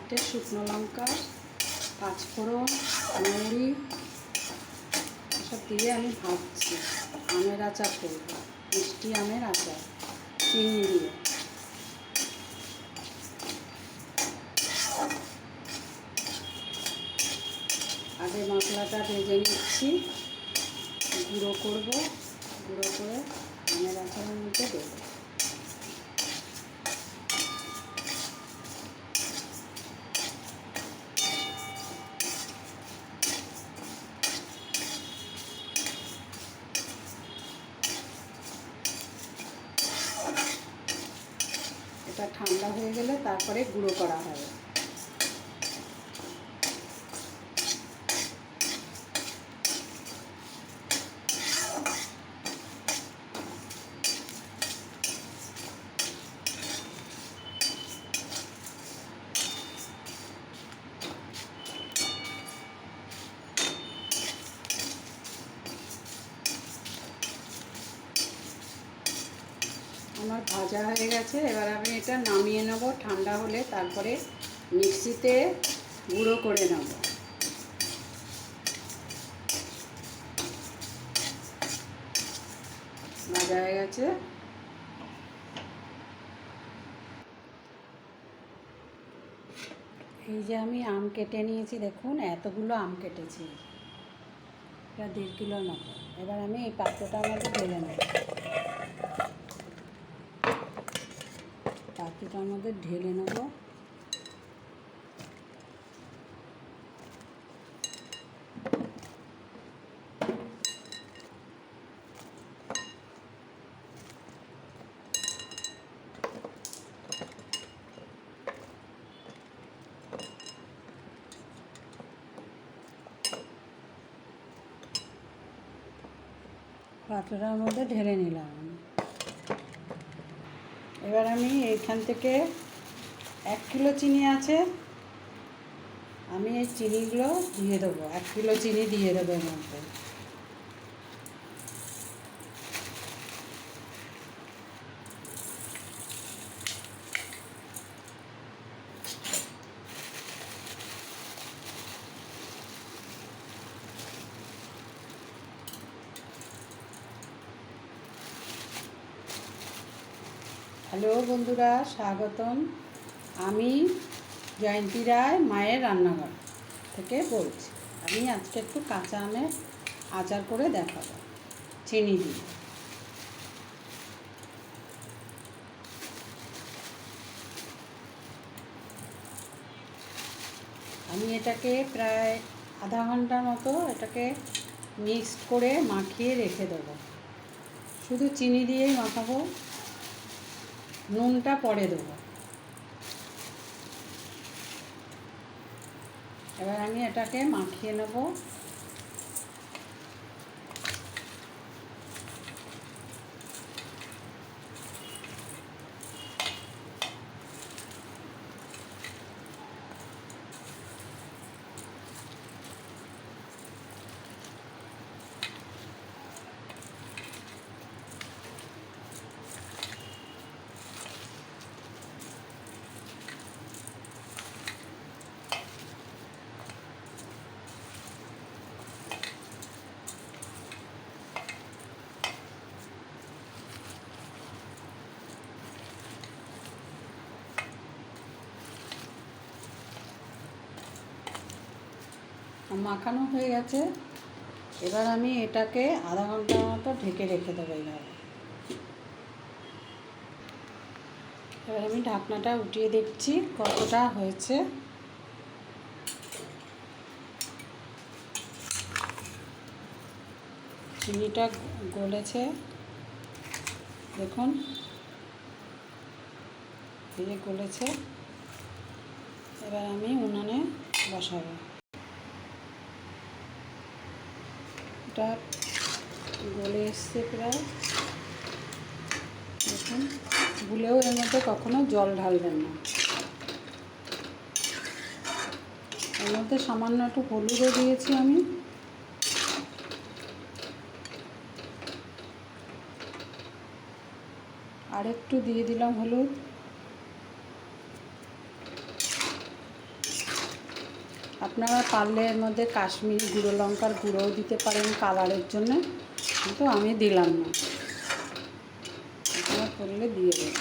চারটে শুকনো লঙ্কা, পাঁচফোড়ন, মৌরি এসব দিয়ে আমি ভাজছি। আমের আচার করব, মিষ্টি আমের আচার চিনি দিয়ে। আগে মশলাটা ভেজে নিচ্ছি, গুঁড়ো করব, গুঁড়ো করে আমের আচারের মধ্যে দেবো। এটা ঠান্ডা হয়ে গেলে তারপরে গুঁড়ো করা হবে। আমার ভাজা হয়ে গেছে, এবার আমি এটা নামিয়ে নেব। ঠান্ডা হলে তারপরে মিক্সিতে গুঁড়ো করে নেব। ভাজা হয়ে গেছে। এই যে আমি আম কেটে নিয়েছি, দেখুন এতগুলো আম কেটেছি, এটা 1.5 কিলোর মতো। এবার আমি এই পাত্রটার মধ্যে ঢেলে নেব। পাত্রটার মধ্যে ঢেলে নেব। পাত্রটার মধ্যে ঢেলে নিলাম। এবার আমি এইখান থেকে 1 কিলো চিনি আছে, আমি এই চিনিগুলো দিয়ে দেবো। 1 কিলো চিনি দিয়ে দেবো এর মধ্যে। হ্যালো বন্ধুরা, স্বাগতম। আমি জয়ন্তী রায় মায়ের রান্নাঘর থেকে বলছি। আমি আজকে একটু কাঁচা আমের আচার করে দেখাবো চিনি দিয়ে। আমি এটাকে প্রায় আধা ঘন্টার মতো এটাকে মিক্সড করে মাখিয়ে রেখে দেবো। শুধু চিনি দিয়েই মাখাবো, নুনটা পরে দেবো। এবার আমি এটাকে মাখিয়ে নেব। মাখানো হয়ে গেছে। এবার আমি এটাকে আধা ঘন্টার মতো ঢেকে রেখে দেবো। এবার আমি ঢাকনাটা উঠিয়ে দেখছি কতটা হয়েছে। চিনিটা গলেছে, দেখুন এই যে গলেছে। এবার আমি উনানে বসাবো। এটা গলে এসছে প্রায়, দেখুন। ভুলেও এর মধ্যে কখনো জল ঢালবেন না। এর মধ্যে সামান্য একটু হলুদও দিয়েছি আমি। আর একটু দিয়ে দিলাম হলুদ। আপনারা পারলে এর মধ্যে কাশ্মীরি গুঁড়ো লঙ্কার গুঁড়োও দিতে পারেন কালারের জন্য, কিন্তু আমি দিলাম না। আপনারা করলে দিয়ে দেবেন।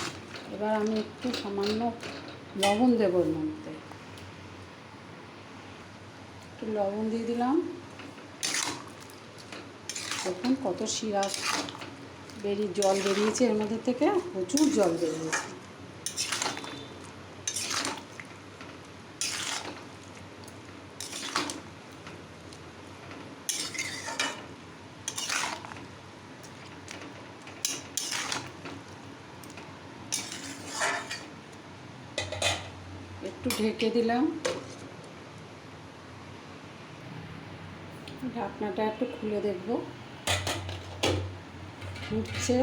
এবার আমি একটু সামান্য লবণ দেবো এর মধ্যে, একটু লবণ দিয়ে দিলাম। দেখুন কত শিরা জল বেরিয়েছে এর মধ্যে থেকে, প্রচুর জল বেরিয়েছে। একটু ঢেকে দিলাম, ঢাকনাটা একটু খুলে দেখব, ফুটছে।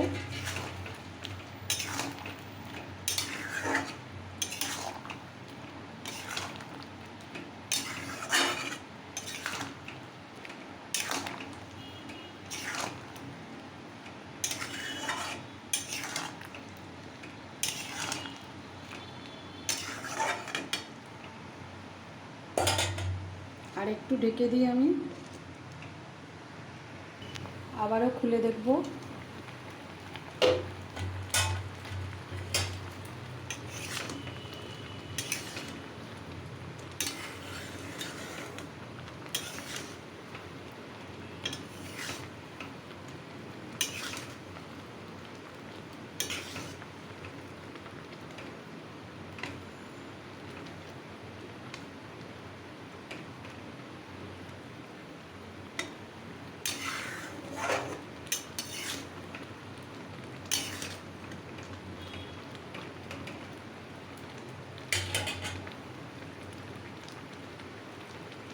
আর একটু ঢেকে দিই আমি, আবারও খুলে দেখব।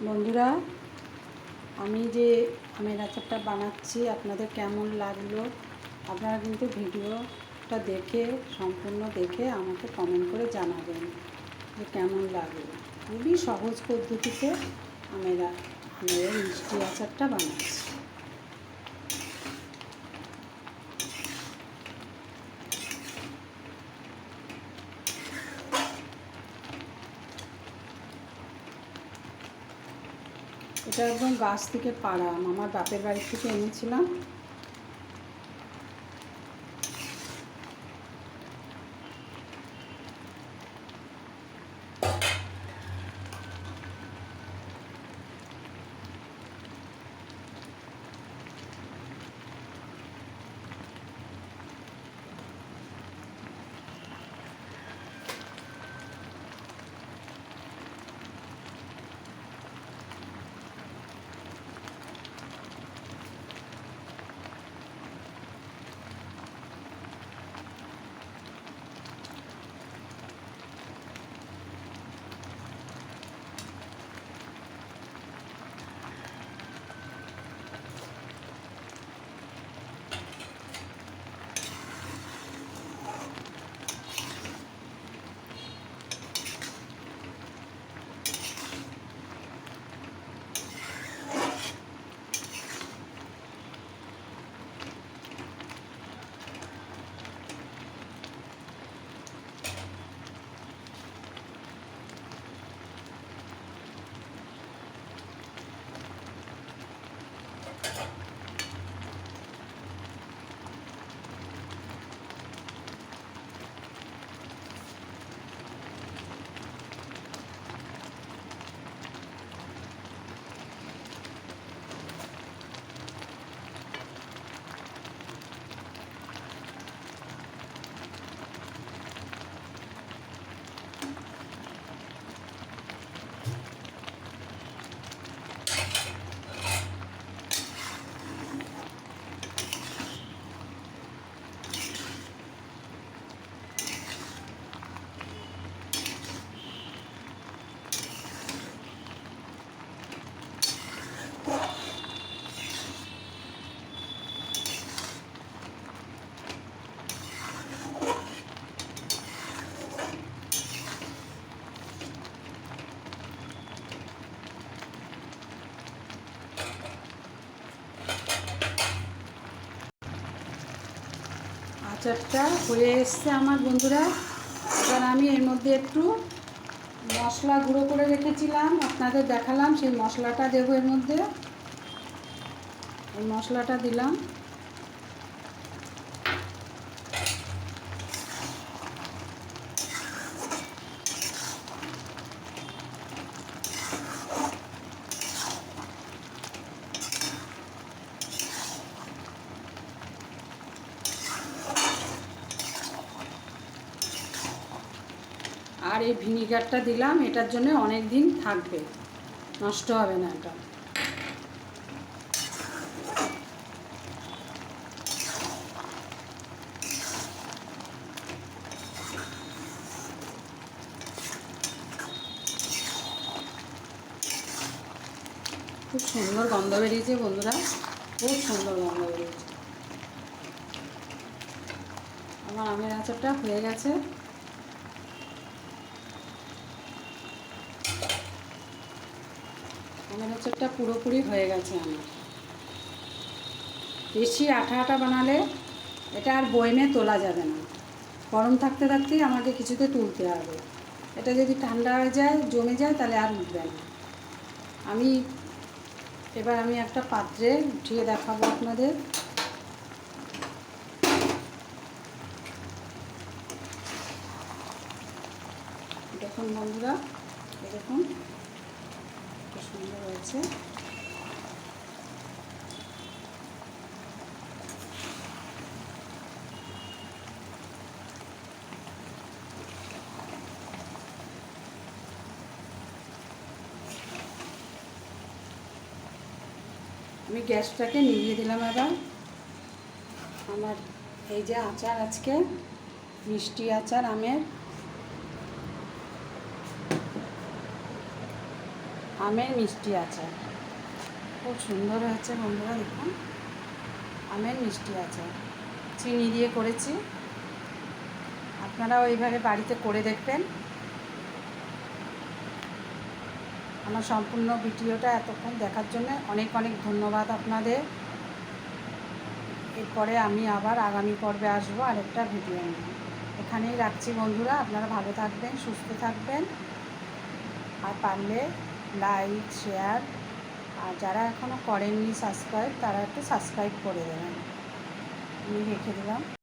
বন্ধুরা, আমি যে আমের আচারটা বানাচ্ছি আপনাদের কেমন লাগলো, আপনারা কিন্তু ভিডিওটা দেখে সম্পূর্ণ দেখে আমাকে কমেন্ট করে জানাবেন যে কেমন লাগলো। খুবই সহজ পদ্ধতিতে আমের মিষ্টি আচারটা বানাচ্ছি। এটা একদম গাছ থেকে পাড়া আম, আমার বাপের বাড়ি থেকে এনেছিলাম। আচারটা হয়ে এসছে আমার বন্ধুরা। এবার আমি এর মধ্যে একটু মশলা গুঁড়ো করে রেখেছিলাম, আপনাদের দেখালাম, সেই মশলাটা দেবো এর মধ্যে। এই মশলাটা দিলাম। আর এই ভিনিগারটা দিলাম, এটার জন্য অনেক দিন থাকবে, নষ্ট হবে না এটা। খুব সুন্দর গন্ধ বেরিয়েছে বন্ধুরা, খুব সুন্দর গন্ধ বেরিয়েছে। আমার আমের আচারটা হয়ে গেছে। আমের আচারটা পুরোপুরি হয়ে গেছে আমার। বেশি আঠা আঠা বানালে এটা আর বয়মে তোলা যাবে না, গরম থাকতে থাকতেই আমাকে কিছুতে তুলতে হবে। এটা যদি ঠান্ডা হয়ে যায়, জমে যায়, তাহলে আর উঠবে না। এবার আমি একটা পাত্রে উঠিয়ে দেখাবো আপনাদের। দেখুন বন্ধুরা, এরকম খুব সুন্দর হয়েছে। আমি গ্যাসটাকে নিভিয়ে দিলাম। এবার আমার এই যে আচার, আজকে মিষ্টি আচার, আমের মিষ্টি আচার খুব সুন্দর হয়েছে বন্ধুরা। দেখুন, আমের মিষ্টি আচার চিনি দিয়ে করেছি। আপনারাও এইভাবে বাড়িতে করে দেখবেন। আমার সম্পূর্ণ ভিডিওটা এতক্ষণ দেখার জন্য অনেক অনেক ধন্যবাদ আপনাদের। এরপরে আমি আবার আগামী পর্বে আসবো আরেকটা ভিডিও নিয়ে। এখানেই রাখছি বন্ধুরা, আপনারা ভালো থাকবেন, সুস্থ থাকবেন। আর পারলে লাইক, শেয়ার, আর যারা এখনও করেননি সাবস্ক্রাইব, তারা একটু সাবস্ক্রাইব করে দেবেন। আমি রেখে দিলাম।